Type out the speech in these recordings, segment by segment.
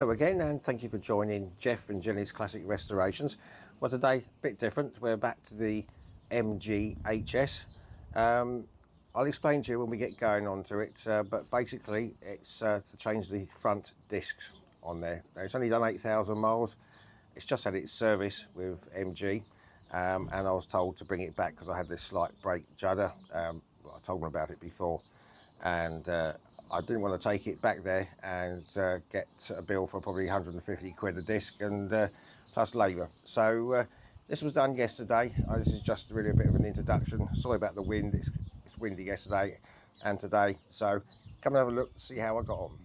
Hello again, and thank you for joining Jeff and Jenny's Classic Restorations. Well, today a bit different. We're back to the MGHS. I'll explain to you when we get going onto it, but basically it's to change the front discs on there. Now, it's only done 8,000 miles. It's just had its service with MG, and I was told to bring it back because I had this slight brake judder. I told them about it before, and I didn't want to take it back there and get a bill for probably 150 quid a disc and plus labour. So this was done yesterday. This is just really a bit of an introduction. Sorry about the wind. It's windy yesterday and today. So come and have a look, see how I got on.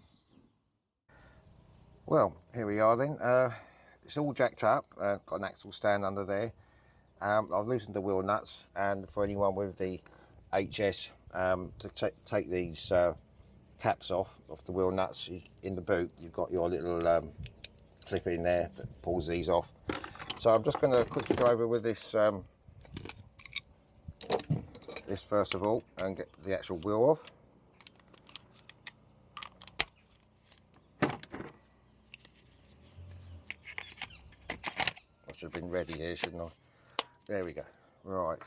Well, here we are then. It's all jacked up. Got an axle stand under there. I've loosened the wheel nuts, and for anyone with the HS, to take these caps off the wheel nuts in the boot, you've got your little clip in there that pulls these off. So I'm just going to quickly go over with this this first of all and get the actual wheel off. I should have been ready here, shouldn't I? There we go. Right.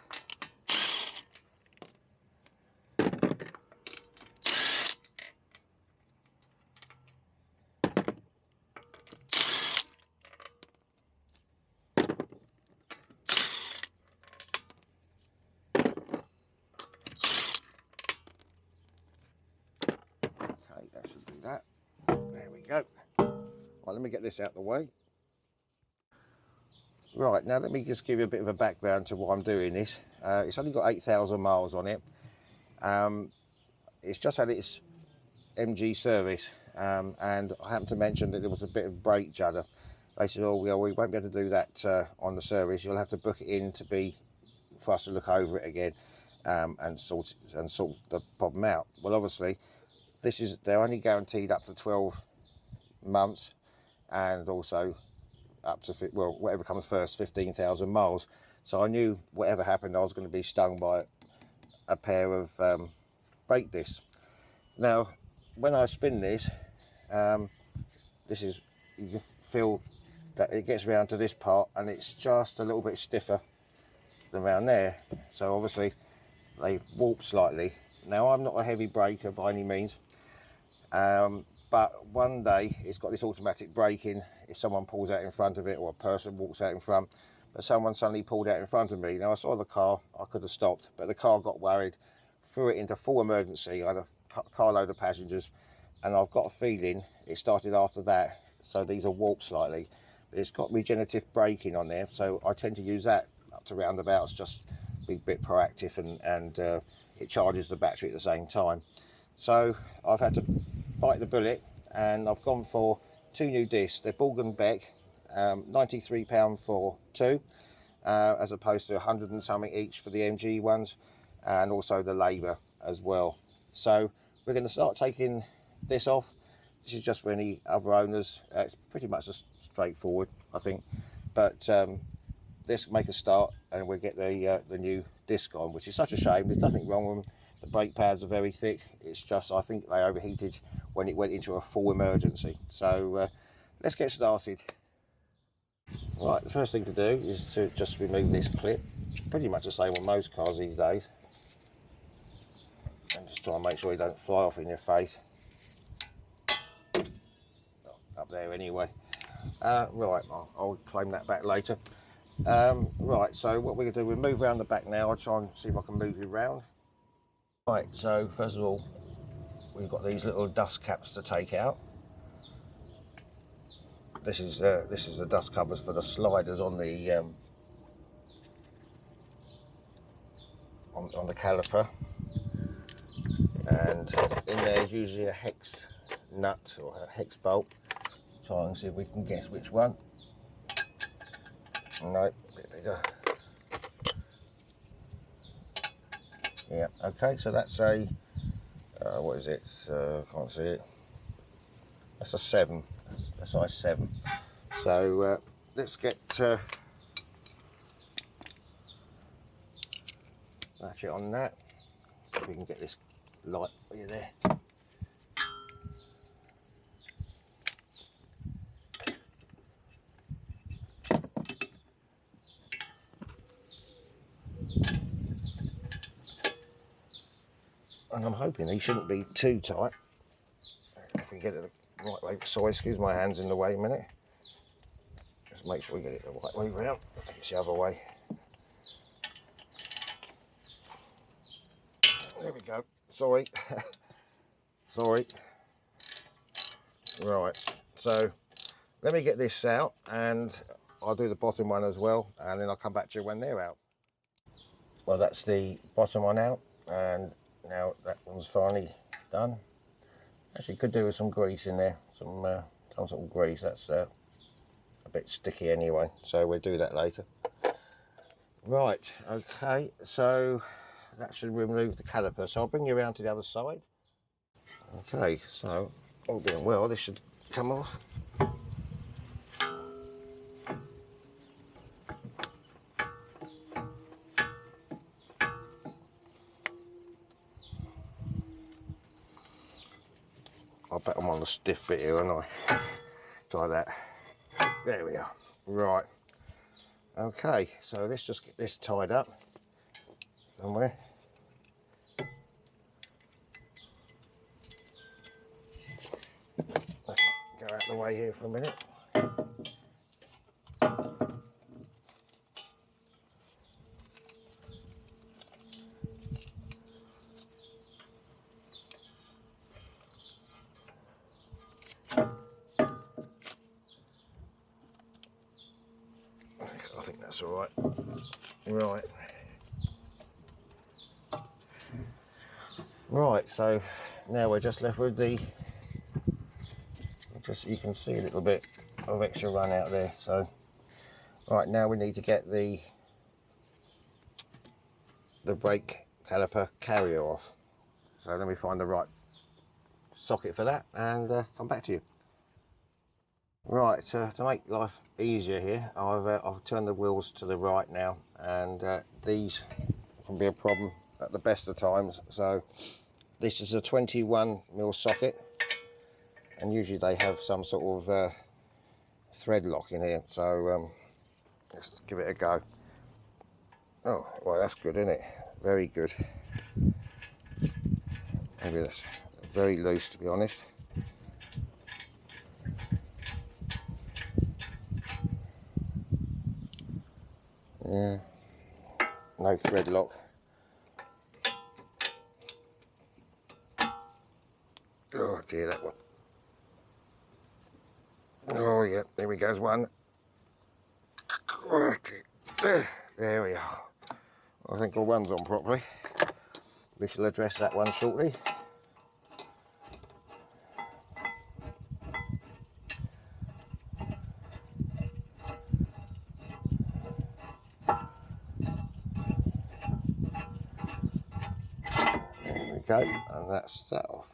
Okay, that should do that. There we go. Right, let me get this out of the way. Right, now let me just give you a bit of a background to why I'm doing this. It's only got 8,000 miles on it. It's just had its MG service, and I happened to mention that there was a bit of brake judder. They said, oh, well, we won't be able to do that on the service. You'll have to book it in for us to look over it again and sort the problem out. Well, obviously, they're only guaranteed up to 12 months, and also up to, well, whatever comes first, 15,000 miles. So I knew whatever happened, I was going to be stung by a pair of brake discs. Now, when I spin this, you can feel that it gets around to this part, and it's just a little bit stiffer than around there. So obviously they warp slightly. Now, I'm not a heavy braker by any means, but one day it's got this automatic braking. If someone pulls out in front of it, or a person walks out in front, but someone suddenly pulled out in front of me. Now, I saw the car, I could have stopped, but the car got worried, threw it into full emergency. I had a carload of passengers, and I've got a feeling it started after that. So these are warped slightly, but it's got regenerative braking on there, so I tend to use that up to roundabouts, just be a bit proactive, and it charges the battery at the same time. So I've had to bite the bullet, and I've gone for 2 new discs. They're Ball & Beck, £93 for 2, as opposed to 100 and something each for the MG ones, and also the labour as well. So we're going to start taking this off. This is just for any other owners. It's pretty much just straightforward, I think, but let's make a start, and we'll get the new disc on, which is such a shame. There's nothing wrong with them. The brake pads are very thick. It's just, I think they overheated when it went into a full emergency. So let's get started. Right, the first thing to do is to just remove this clip. Pretty much the same on most cars these days. And just try and make sure you don't fly off in your face. Up there anyway. Right, I'll claim that back later. Right, so what we're going to do, we'll move around the back now. I'll try and see if I can move you around. Right, so first of all, we've got these little dust caps to take out. This is the dust covers for the sliders on the on the caliper, and in there is usually a hex nut or a hex bolt. Try and see if we can guess which one. No, a bit bigger. Yeah, okay, so that's a what is it? Can't see it. That's a 7. That's a size 7. So let's get ratchet on that. See if we can get this light. Are you there? and I'm hoping he shouldn't be too tight. If we get it the right way, sorry, excuse my hands in the way a minute. Just make sure we get it the right way round. I think it's the other way. There we go. Sorry. Sorry. Right, so let me get this out and I'll do the bottom one as well, and then I'll come back to you when they're out. Well, that's the bottom one out, and now that one's finally done. Actually, could do with some grease in there, some sort of grease. That's a bit sticky anyway, so we'll do that later. Right, okay, so that should remove the caliper. So I'll bring you around to the other side. Okay, so all being well, this should come off. I bet I'm on the stiff bit here, and I try that. There we are. Right. Okay, so let's just get this tied up somewhere. Go out the way here for a minute. I think that's all right. Right. Right, so now we're just left with the, just you can see a little bit of extra run out there. So right, now we need to get the brake caliper carrier off. So let me find the right socket for that and come back to you. Right, to make life easier here, I've turned the wheels to the right now, and these can be a problem at the best of times. So this is a 21mm socket, and usually they have some sort of thread lock in here, so let's give it a go. Oh, well, that's good, isn't it? Very good. Maybe that's very loose, to be honest. Yeah, no thread lock. Oh dear, that one. Oh yeah, there we goes one. There we are. I think all one's on properly. We shall address that one shortly. There we go, and that's that off.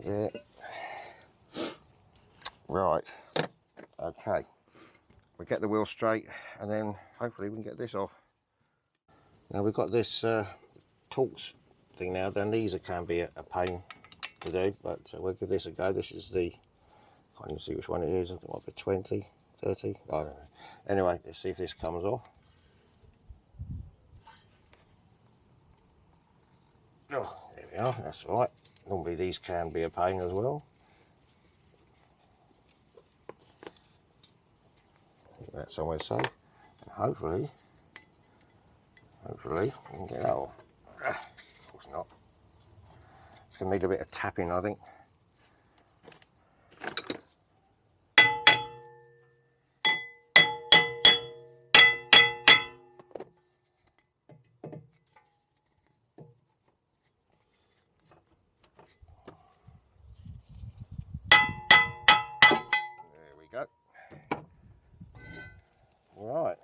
There. Right, okay. We get the wheel straight, and then hopefully we can get this off. Now we've got this Torx thing now. Then these can be a pain to do, but we'll give this a go. This is the, can't even see which one it is. I think it might be 20, 30, I don't know. Anyway, let's see if this comes off. Oh, there we are, that's right. Normally these can be a pain as well. That's somewhere safe, and hopefully we can get that off. Of course not. It's going to need a bit of tapping, I think. There we go. Right.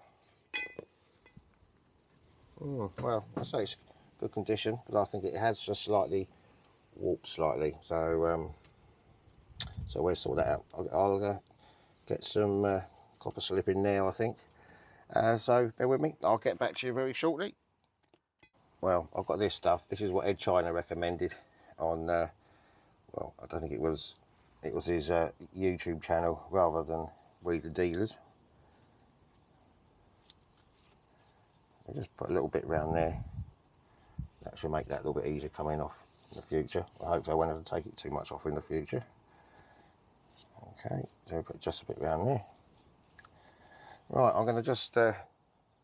Well, I say it's good condition, but I think it has just slightly warped slightly. So, so we'll sort that out. I'll get some copper slip in now, I think. So bear with me. I'll get back to you very shortly. Well, I've got this stuff. This is what Ed China recommended on. Well, I don't think it was his YouTube channel rather than We the Dealers. I'll just put a little bit around there. That should make that a little bit easier coming off in the future. I hope I won't have to take it too much off in the future. Okay, so put just a bit around there. Right, I'm going to just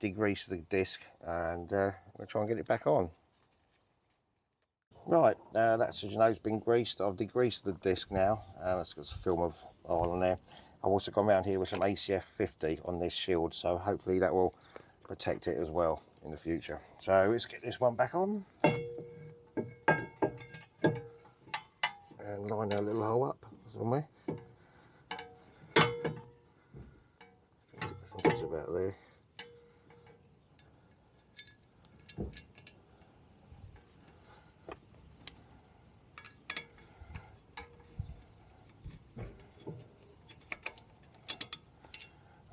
degrease the disc and we'll try and get it back on. Right, that's, as you know, it's been greased. I've degreased the disc now. It's got a film of oil on there. I've also gone around here with some ACF 50 on this shield, so hopefully that will protect it as well in the future. So let's get this one back on and line our little hole up somewhere. I think it's about there.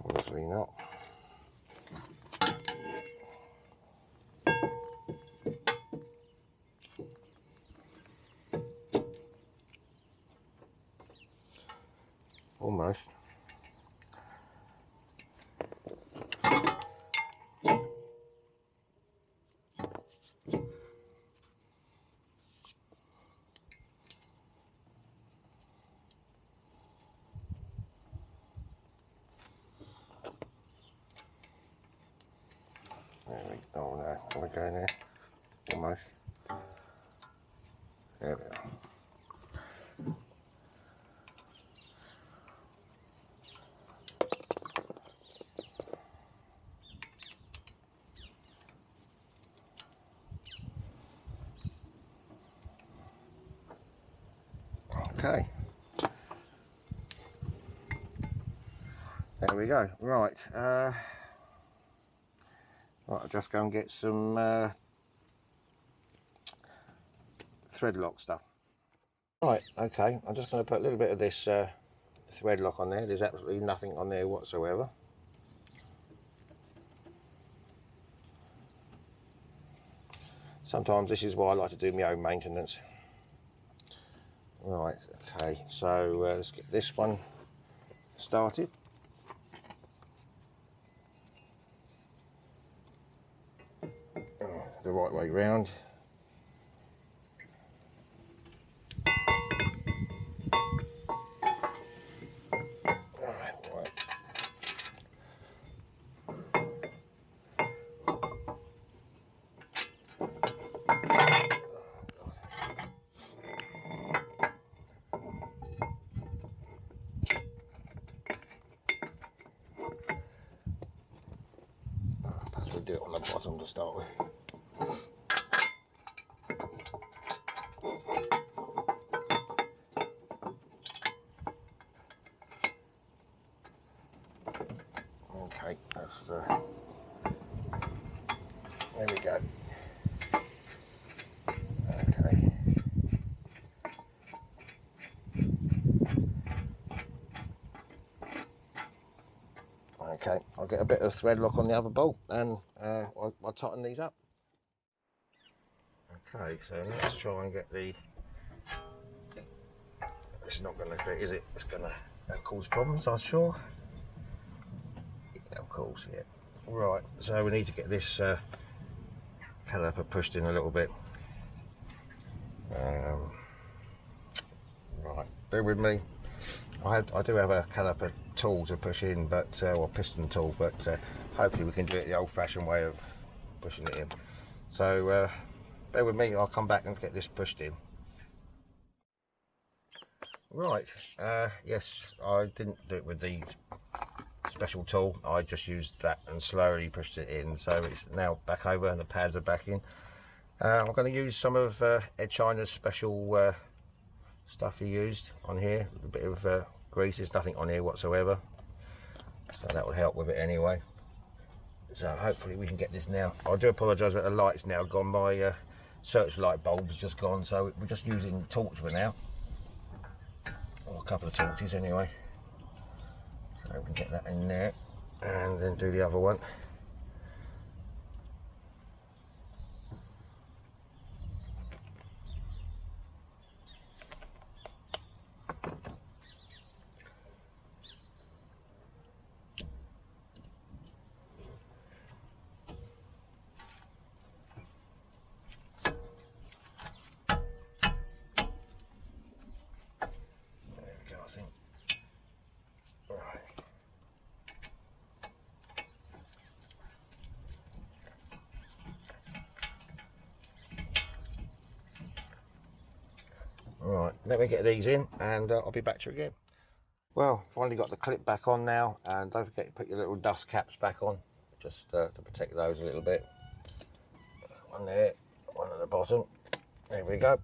Obviously not. Almost. There we go. Oh no, we're going there. Almost. There we are. Okay. There we go. Right. Right, I'll just go and get some thread lock stuff. Right, okay, I'm just going to put a little bit of this thread lock on there. There's absolutely nothing on there whatsoever. Sometimes this is why I like to do my own maintenance. Right, okay, so let's get this one started. The right way round. Perhaps we'll do it on the bottom to start with. Okay, that's there we go. Okay. Okay, I'll get a bit of thread lock on the other bolt and I'll tighten these up. Okay, so let's try and get the... It's not going to fit, is it? It's going to cause problems, I'm sure. Yeah, of course, yeah. Right, so we need to get this caliper pushed in a little bit. Right, bear with me. I do have a caliper tool to push in, but or piston tool, but hopefully we can do it the old-fashioned way of pushing it in. So bear with me, I'll come back and get this pushed in. Right, yes, I didn't do it with the special tool. I just used that and slowly pushed it in, so it's now back over and the pads are back in. I'm going to use some of Ed China's special stuff he used on here. A bit of grease. There's nothing on here whatsoever, so that will help with it anyway. So hopefully we can get this now. I do apologise that the light's now gone. My searchlight bulb's just gone, so we're just using the torch for now, or a couple of torches anyway. So we can get that in there and then do the other one. Right, let me get these in and I'll be back to you again. Well, finally got the clip back on now, and don't forget to put your little dust caps back on, just to protect those a little bit. One there, one at the bottom. There we go.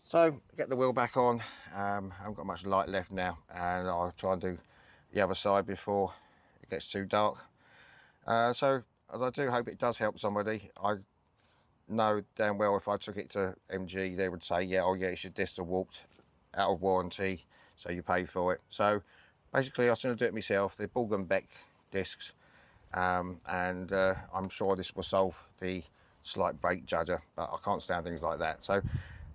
So get the wheel back on. I haven't got much light left now, and I'll try and do the other side before it gets too dark. So as I do hope it does help somebody. I know damn well if I took it to MG, they would say, yeah, oh yeah, it's your disc that walked out of warranty, so you pay for it. So basically I was going to do it myself. They're Ball & Beck discs, and I'm sure this will solve the slight brake judder, but I can't stand things like that. So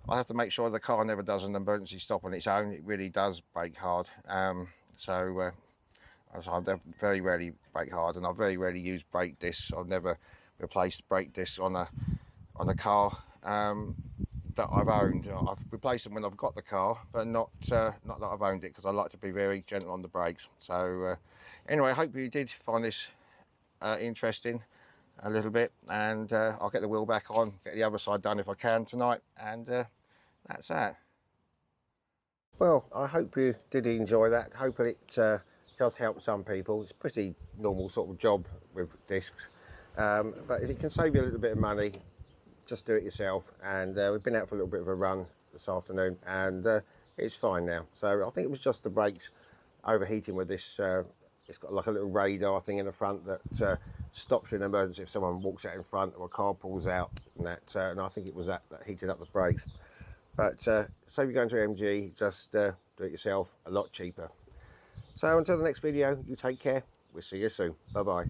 I have to make sure the car never does an emergency stop on its own. It really does brake hard. So I very rarely brake hard, and I very rarely use brake discs. I've never replaced brake discs on a car that I've owned. I've replaced them when I've got the car, but not that I've owned it, because I like to be very gentle on the brakes. So anyway, I hope you did find this interesting a little bit, and I'll get the wheel back on, get the other side done if I can tonight, and that's that. Well, I hope you did enjoy that. Hopefully it does help some people. It's a pretty normal sort of job with discs, but if it can save you a little bit of money, just do it yourself. And we've been out for a little bit of a run this afternoon, and it's fine now. So I think it was just the brakes overheating with this. It's got like a little radar thing in the front that stops you in an emergency if someone walks out in front or a car pulls out, and that. And I think it was that heated up the brakes. But so if you're going to MG, just do it yourself, a lot cheaper. So until the next video, you take care. We'll see you soon. Bye bye.